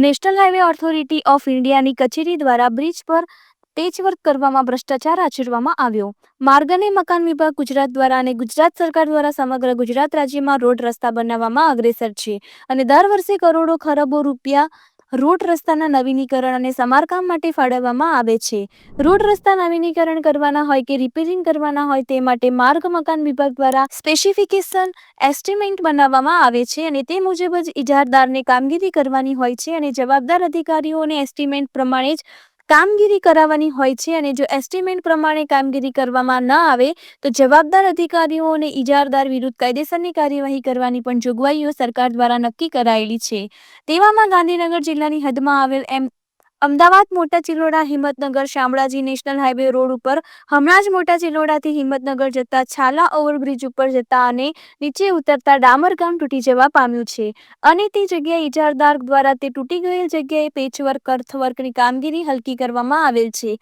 National highway authority of ઇન્ડિયાની કચેરી દ્વારા બ્રિજ પર પેચવર્ક કરવામાં ભ્રષ્ટાચાર આચરવામાં આવ્યો. માર્ગ અને મકાન વિભાગ ગુજરાત દ્વારા અને ગુજરાત સરકાર દ્વારા સમગ્ર ગુજરાત રાજ્યમાં રોડ રસ્તા બનાવવામાં અગ્રેસર છે અને દર વર્ષે કરોડો ખરબો રૂપિયા રોડ રસ્તાના નવીનીકરણ અને સમારકામ માટે ફાળવવામાં આવે છે. રોડ રસ્તા નવીનીકરણ કરવાના હોય કે રિપેરિંગ કરવાના હોય તે માટે માર્ગ મકાન વિભાગ દ્વારા સ્પેસિફિકેશન એસ્ટિમેટ બનાવવામાં આવે છે અને તે મુજબ જ ઇજારદારને કામગીરી કરવાની હોય છે અને જવાબદાર અધિકારીઓને એસ્ટિમેટ પ્રમાણે જ કામગીરી કરાવવાની હોય છે અને જો એસ્ટિમેટ પ્રમાણે કામગીરી કરવામાં ન આવે તો જવાબદાર અધિકારીઓ અને ઇજારદાર વિરુદ્ધ કાયદેસરની કાર્યવાહી કરવાની પણ જોગવાઈઓ સરકાર દ્વારા નક્કી કરાયેલી છે. તેવામાં ગાંધીનગર જિલ્લાની હદમાં આવેલ અમદાવાદ મોટા Chiloda Himmatnagar Shamlaji national highway road ઉપર હમણાં જ મોટા ચિલોડાથી હિંમતનગર જતા છાલા ઓવરબ્રિજ ઉપર જતા અને નીચે ઉતરતા ડામરગામ તૂટી જવા પામ્યું છે અને તે જગ્યાએ ઇજારદાર દ્વારા તે તૂટી ગયેલ જગ્યાએ પેચવર્ક અર્થવર્કની કામગીરી હલકી કરવામાં આવેલ છે.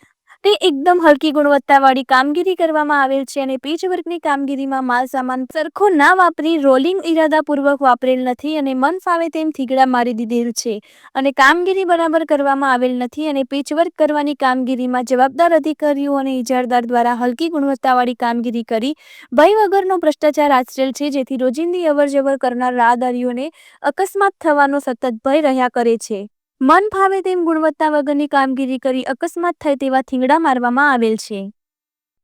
તે એકદમ હલકી ગુણવત્તાવાળી કામગીરી કરવામાં આવેલ છે અને પેચવર્કની કામગીરીમાં માલ સામાન સરખો ના વાપરી રોલિંગ ઇરાદાપૂર્વક વાપરેલ નથી અને મન ફાવે તેમ થીગડા મારી દીધેલ છે અને કામગીરી બરાબર કરવામાં આવેલ નથી અને પેચવર્ક કરવાની કામગીરીમાં જવાબદાર અધિકારીઓ અને ઇજારદાર દ્વારા હલકી ગુણવત્તાવાળી કામગીરી કરી ભય વગરનો ભ્રષ્ટાચાર આચરેલ છે, જેથી રોજિંદી અવરજવર કરનાર રાહદારીઓને અકસ્માત થવાનો સતત ભય રહ્યા કરે છે. મન ફાવે તેમ ગુણવત્તા વગરની કામગીરી કરી અકસ્માત થાય તેવા થીંગડા મારવામાં આવેલ છે.